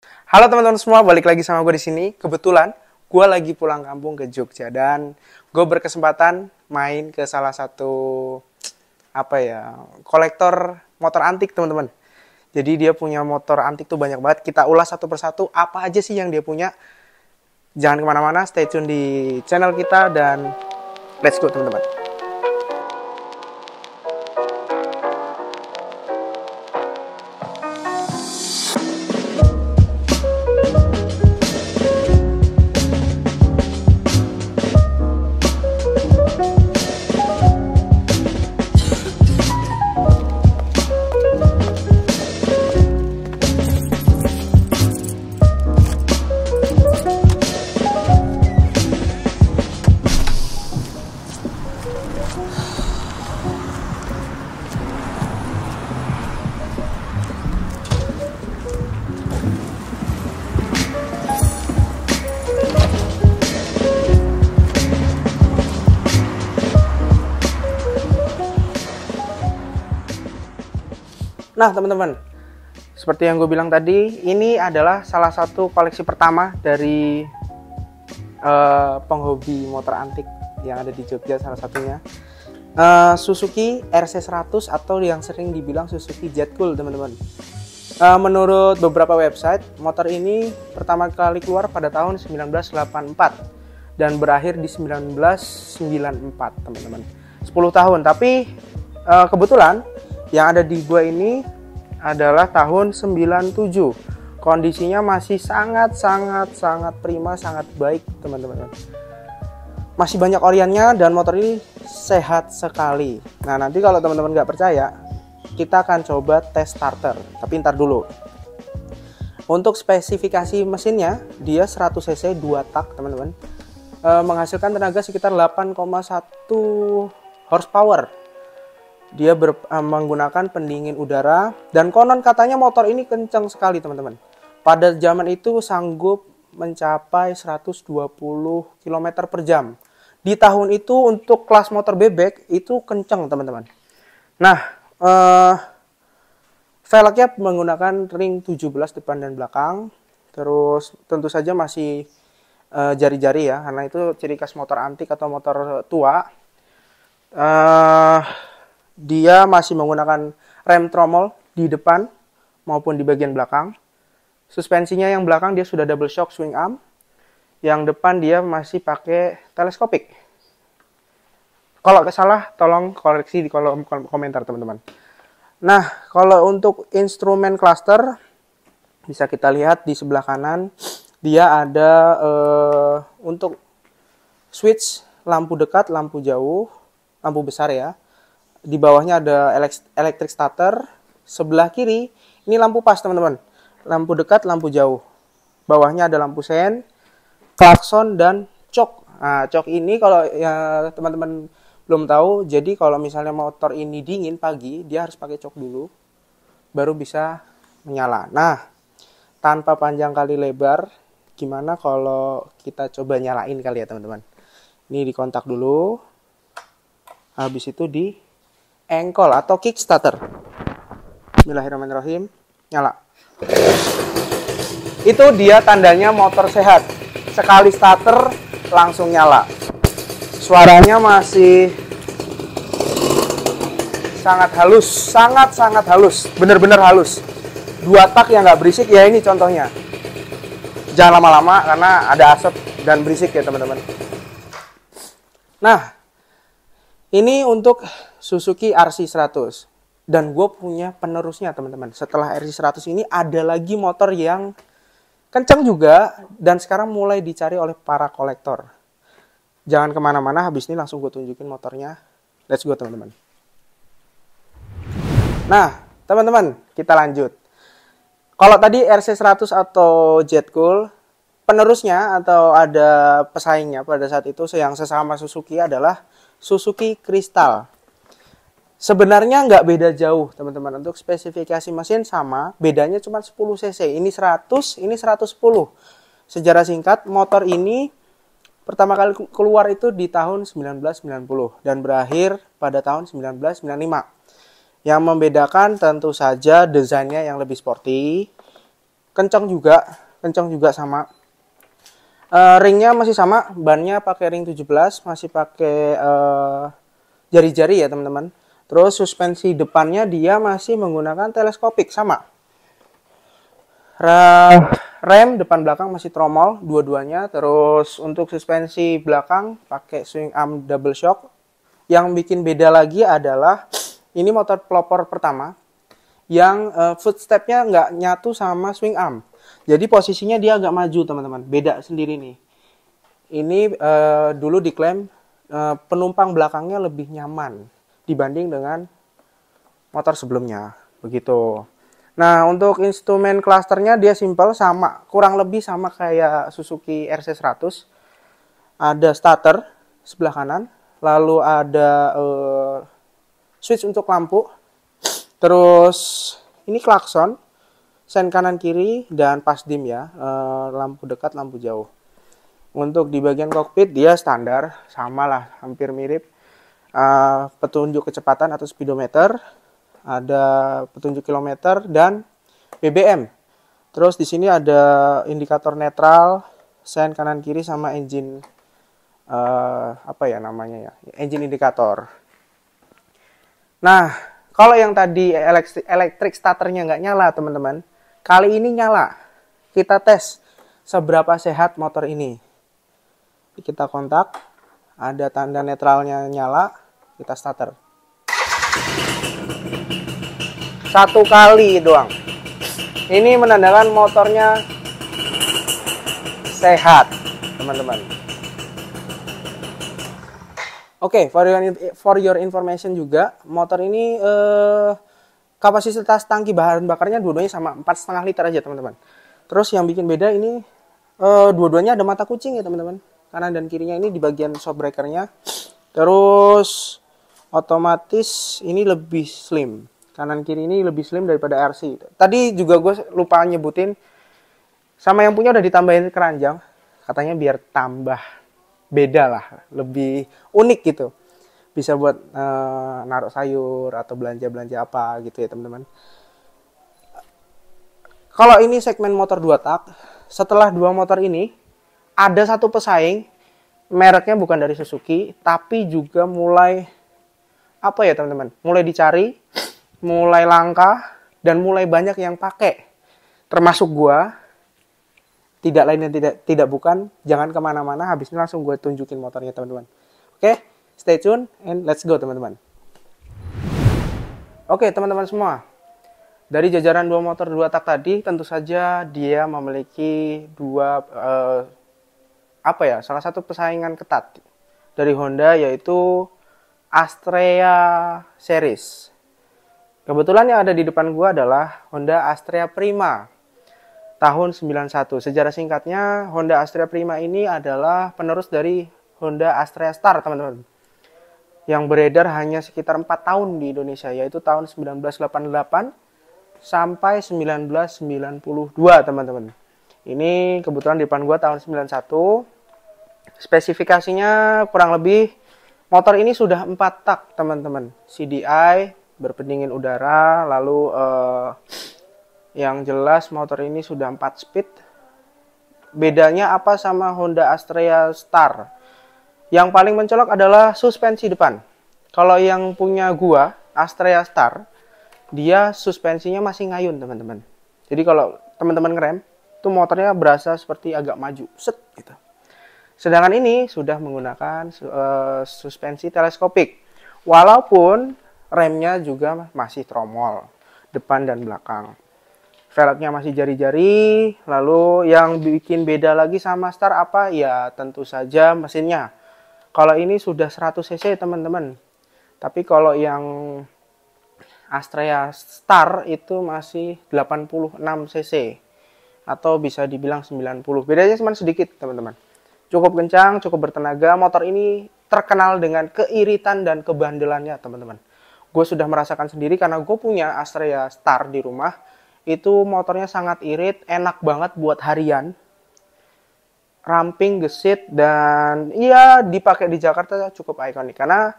Halo teman-teman semua, balik lagi sama gue di sini. Kebetulan gue lagi pulang kampung ke Jogja dan gue berkesempatan main ke salah satu kolektor motor antik teman-teman. Jadi dia punya motor antik tuh banyak banget. Kita ulas satu persatu apa aja sih yang dia punya. Jangan kemana-mana, stay tune di channel kita dan let's go teman-teman. Nah teman-teman, seperti yang gue bilang tadi, ini adalah salah satu koleksi pertama dari penghobi motor antik yang ada di Jogja, salah satunya Suzuki RC100 atau yang sering dibilang Suzuki Jet Cool teman-teman. Menurut beberapa website, motor ini pertama kali keluar pada tahun 1984 dan berakhir di 1994 teman-teman. 10 tahun, tapi kebetulan yang ada di gua ini adalah tahun 97. Kondisinya masih sangat prima, sangat baik teman-teman. Masih banyak oriannya dan motor ini sehat sekali. Nah nanti kalau teman-teman nggak percaya, kita akan coba tes starter. Tapi ntar dulu. Untuk spesifikasi mesinnya, dia 100 cc 2 tak teman-teman. Menghasilkan tenaga sekitar 8,1 horsepower. Dia menggunakan pendingin udara dan konon katanya motor ini kencang sekali teman-teman. Pada zaman itu sanggup mencapai 120 km per jam. Di tahun itu untuk kelas motor bebek itu kencang teman-teman. Nah, velgnya menggunakan ring 17 depan dan belakang. Terus tentu saja masih jari-jari ya, karena itu ciri khas motor antik atau motor tua. Dia masih menggunakan rem tromol di depan maupun di bagian belakang. Suspensinya yang belakang dia sudah double shock swing arm. Yang depan dia masih pakai teleskopik. Kalau salah tolong koreksi di kolom komentar teman-teman. Nah, kalau untuk instrumen cluster bisa kita lihat di sebelah kanan dia ada untuk switch lampu dekat, lampu jauh, lampu besar ya. Di bawahnya ada electric starter. Sebelah kiri ini lampu pas teman-teman. Lampu dekat, lampu jauh. Bawahnya ada lampu sen, klakson dan cok. Nah, cok ini kalau ya teman-teman belum tahu, jadi kalau misalnya motor ini dingin pagi, dia harus pakai cok dulu baru bisa menyala. Nah, tanpa panjang kali lebar, gimana kalau kita coba nyalain kali ya teman-teman. Ini dikontak dulu. Habis itu di engkol atau kickstarter. Bismillahirrahmanirrahim. Nyala. Itu dia tandanya motor sehat. Sekali starter langsung nyala. Suaranya masih sangat halus, sangat halus, bener-bener halus. 2 tak yang nggak berisik ya, ini contohnya. Jangan lama-lama karena ada asap dan berisik ya teman-teman. Nah, ini untuk Suzuki RC100 dan gue punya penerusnya teman-teman. Setelah RC100 ini ada lagi motor yang kencang juga dan sekarang mulai dicari oleh para kolektor. Jangan kemana-mana, habis ini langsung gue tunjukin motornya. Let's go teman-teman. Nah teman-teman, kita lanjut. Kalau tadi RC100 atau Jet Cool, penerusnya atau ada pesaingnya pada saat itu yang sesama Suzuki adalah Suzuki Crystal. Sebenarnya nggak beda jauh teman-teman. Untuk spesifikasi mesin sama, bedanya cuma 10 cc. Ini 100, ini 110. Sejarah singkat, motor ini pertama kali keluar itu di tahun 1990 dan berakhir pada tahun 1995. Yang membedakan tentu saja desainnya yang lebih sporty. kencang juga sama. Ringnya masih sama, bannya pakai ring 17, masih pakai jari-jari ya teman-teman. Terus suspensi depannya dia masih menggunakan teleskopik sama. Rem depan belakang masih tromol dua-duanya. Terus untuk suspensi belakang pakai swing arm double shock. Yang bikin beda lagi adalah ini motor pelopor pertama yang footstepnya nggak nyatu sama swing arm. Jadi posisinya dia agak maju teman-teman, beda sendiri nih. Ini dulu diklaim penumpang belakangnya lebih nyaman dibanding dengan motor sebelumnya, begitu. Nah untuk instrumen clusternya dia simple, sama, kurang lebih sama kayak Suzuki RC100. Ada starter sebelah kanan, lalu ada switch untuk lampu, terus ini klakson, sen kanan kiri, dan pas dim ya, lampu dekat, lampu jauh. Untuk di bagian kokpit dia standar, sama lah, hampir mirip. Petunjuk kecepatan atau speedometer, ada petunjuk kilometer dan BBM. Terus di sini ada indikator netral, sen kanan kiri, sama engine apa ya namanya ya, engine indikator. Nah, kalau yang tadi elektrik starternya nggak nyala teman-teman, kali ini nyala. Kita tes seberapa sehat motor ini. Kita kontak, ada tanda netralnya nyala, kita starter. Satu kali doang. Ini menandakan motornya sehat, teman-teman. Oke, for your information juga, motor ini kapasitas tangki bahan bakarnya dua-duanya sama, 4,5 liter aja teman-teman. Terus yang bikin beda ini dua-duanya ada mata kucing ya teman-teman. Kanan dan kirinya ini di bagian shock breakernya. Terus otomatis ini lebih slim. Kanan kiri ini lebih slim daripada RC. Tadi juga gue lupa nyebutin, sama yang punya udah ditambahin keranjang. Katanya biar tambah beda lah, lebih unik gitu. Bisa buat naruh sayur atau belanja-belanja apa gitu ya teman-teman. Kalau ini segmen motor 2 tak, setelah dua motor ini ada satu pesaing, mereknya bukan dari Suzuki, tapi juga mulai apa ya teman-teman, mulai dicari, mulai langka, dan mulai banyak yang pakai, termasuk gua. Tidak lain dan tidak bukan, jangan kemana-mana, habis ini langsung gue tunjukin motornya teman-teman. Oke, stay tune and let's go teman-teman. Oke teman-teman semua, dari jajaran dua motor 2 tak tadi, tentu saja dia memiliki salah satu persaingan ketat dari Honda, yaitu Astrea series. Kebetulan yang ada di depan gua adalah Honda Astrea Prima tahun 91. Sejarah singkatnya, Honda Astrea Prima ini adalah penerus dari Honda Astrea Star, teman-teman. Yang beredar hanya sekitar 4 tahun di Indonesia, yaitu tahun 1988 sampai 1992, teman-teman. Ini kebetulan di depan gua tahun 91. Spesifikasinya kurang lebih, motor ini sudah 4 tak, teman-teman. CDI, berpendingin udara, lalu yang jelas motor ini sudah 4 speed. Bedanya apa sama Honda Astrea Star? Yang paling mencolok adalah suspensi depan. Kalau yang punya gua, Astrea Star, dia suspensinya masih ngayun, teman-teman. Jadi kalau teman-teman ngerem, tuh motornya berasa seperti agak maju, set gitu. Sedangkan ini sudah menggunakan suspensi teleskopik. Walaupun remnya juga masih tromol, depan dan belakang. Velgnya masih jari-jari. Lalu yang bikin beda lagi sama Star apa? Ya tentu saja mesinnya. Kalau ini sudah 100 cc teman-teman. Tapi kalau yang Astrea Star itu masih 86 cc. Atau bisa dibilang 90. Bedanya cuma sedikit teman-teman. Cukup kencang, cukup bertenaga. Motor ini terkenal dengan keiritan dan kebandelannya teman-teman. Gue sudah merasakan sendiri karena gue punya Astrea Star di rumah. Itu motornya sangat irit, enak banget buat harian. Ramping, gesit, dan iya dipakai di Jakarta cukup ikonik. Karena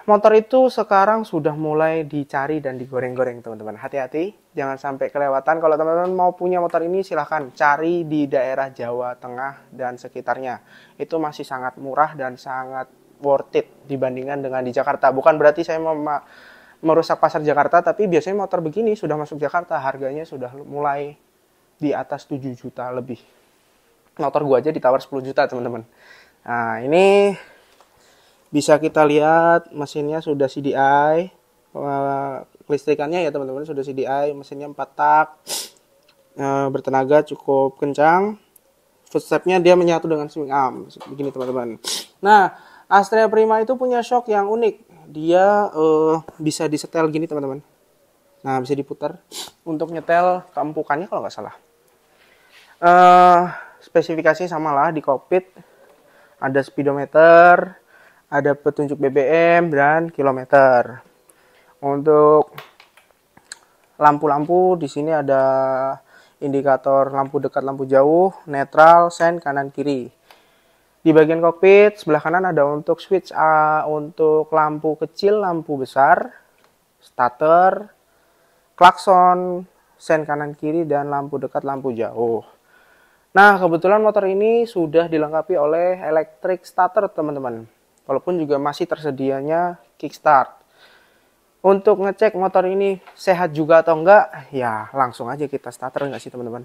motor itu sekarang sudah mulai dicari dan digoreng-goreng teman-teman. Hati-hati, jangan sampai kelewatan. Kalau teman-teman mau punya motor ini silahkan cari di daerah Jawa Tengah dan sekitarnya. Itu masih sangat murah dan sangat worth it dibandingkan dengan di Jakarta. Bukan berarti saya mau merusak pasar Jakarta, tapi biasanya motor begini sudah masuk Jakarta harganya sudah mulai di atas 7 juta lebih. Motor gua aja ditawar 10 juta teman-teman. Nah ini bisa kita lihat mesinnya sudah CDI. Kelistrikannya ya teman-teman sudah CDI, mesinnya 4 tak, bertenaga cukup kencang, footstepnya dia menyatu dengan swing arm begini teman-teman. Nah Astrea Prima itu punya shock yang unik, dia bisa disetel gini teman-teman. Nah bisa diputar untuk nyetel keempukannya kalau nggak salah. Spesifikasinya sama lah, di kokpit ada speedometer, ada petunjuk BBM dan kilometer. Untuk lampu-lampu di sini ada indikator lampu dekat, lampu jauh, netral, sen, kanan kiri. Di bagian kokpit sebelah kanan ada untuk switch untuk lampu kecil, lampu besar, starter, klakson, sen kanan kiri dan lampu dekat, lampu jauh. Nah, kebetulan motor ini sudah dilengkapi oleh electric starter, teman-teman. Walaupun juga masih tersedianya kickstart. Untuk ngecek motor ini sehat juga atau enggak, ya langsung aja kita starter enggak sih teman-teman.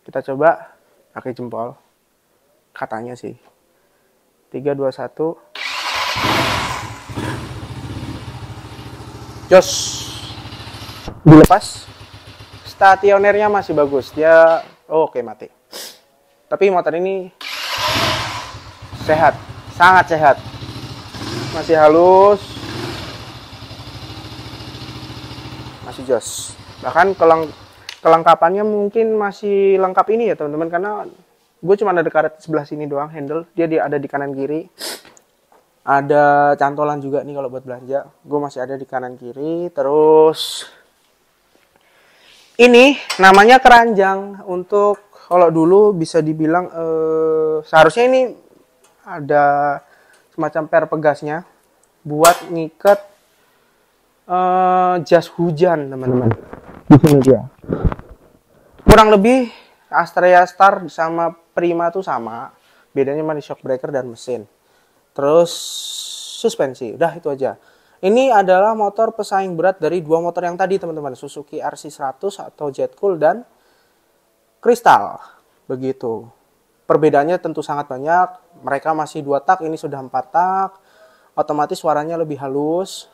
Kita coba pakai jempol. Katanya sih. 3, 2, 1. Jos. Dilepas. Stasionernya masih bagus. Dia oke mati. Tapi motor ini sehat, sangat sehat. Masih halus. Masih jos. Bahkan kelengkapannya mungkin masih lengkap ini ya teman-teman, karena gue cuma ada karet sebelah sini doang handle, dia ada di kanan kiri. Ada cantolan juga nih kalau buat belanja, gue masih ada di kanan kiri. Terus ini namanya keranjang. Untuk kalau dulu bisa dibilang seharusnya ini ada semacam per pegasnya buat ngiket jas hujan teman-teman. Di sini dia. Kurang lebih Astrea Star sama Prima tuh sama. Bedanya cuma di shock breaker dan mesin. Terus suspensi. Udah itu aja. Ini adalah motor pesaing berat dari dua motor yang tadi teman-teman. Suzuki RC100 atau Jet Cool dan Crystal. Begitu. Perbedaannya tentu sangat banyak. Mereka masih 2 tak, ini sudah 4 tak. Otomatis suaranya lebih halus.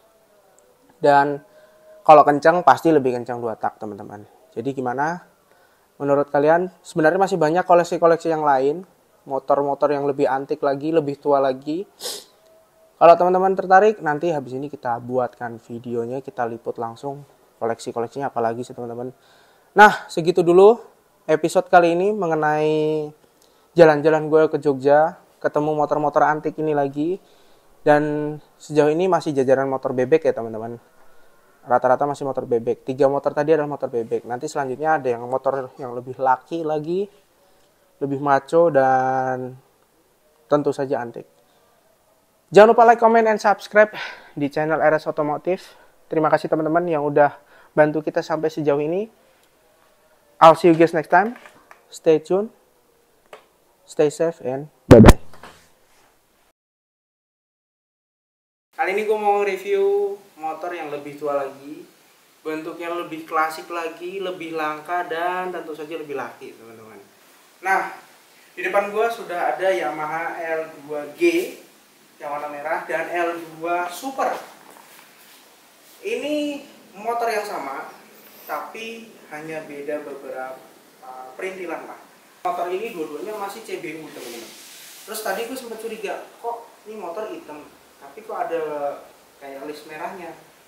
Dan kalau kencang pasti lebih kencang 2 tak teman-teman. Jadi gimana? Menurut kalian sebenarnya masih banyak koleksi-koleksi yang lain. Motor-motor yang lebih antik lagi, lebih tua lagi. Kalau teman-teman tertarik, nanti habis ini kita buatkan videonya. Kita liput langsung koleksi-koleksinya apalagi sih teman-teman. Nah segitu dulu episode kali ini mengenai jalan-jalan gue ke Jogja. Ketemu motor-motor antik ini lagi. Dan sejauh ini masih jajaran motor bebek ya teman-teman. Rata-rata masih motor bebek. 3 motor tadi adalah motor bebek. Nanti selanjutnya ada yang motor yang lebih laki lagi, lebih maco, dan tentu saja antik. Jangan lupa like, comment, and subscribe di channel RS Otomotif. Terima kasih teman-teman yang udah bantu kita sampai sejauh ini. I'll see you guys next time. Stay tuned, stay safe, and bye-bye. Kali ini gue mau review motor yang lebih tua lagi, bentuknya lebih klasik lagi, lebih langka, dan tentu saja lebih laki teman-teman. Nah, di depan gue sudah ada Yamaha L2G yang warna merah dan L2 Super. Ini motor yang sama, tapi hanya beda beberapa perintilan lah. Motor ini dua-duanya masih CBU teman-teman. Terus tadi gue sempat curiga, kok ini motor hitam, tapi kok ada kayak list merahnya.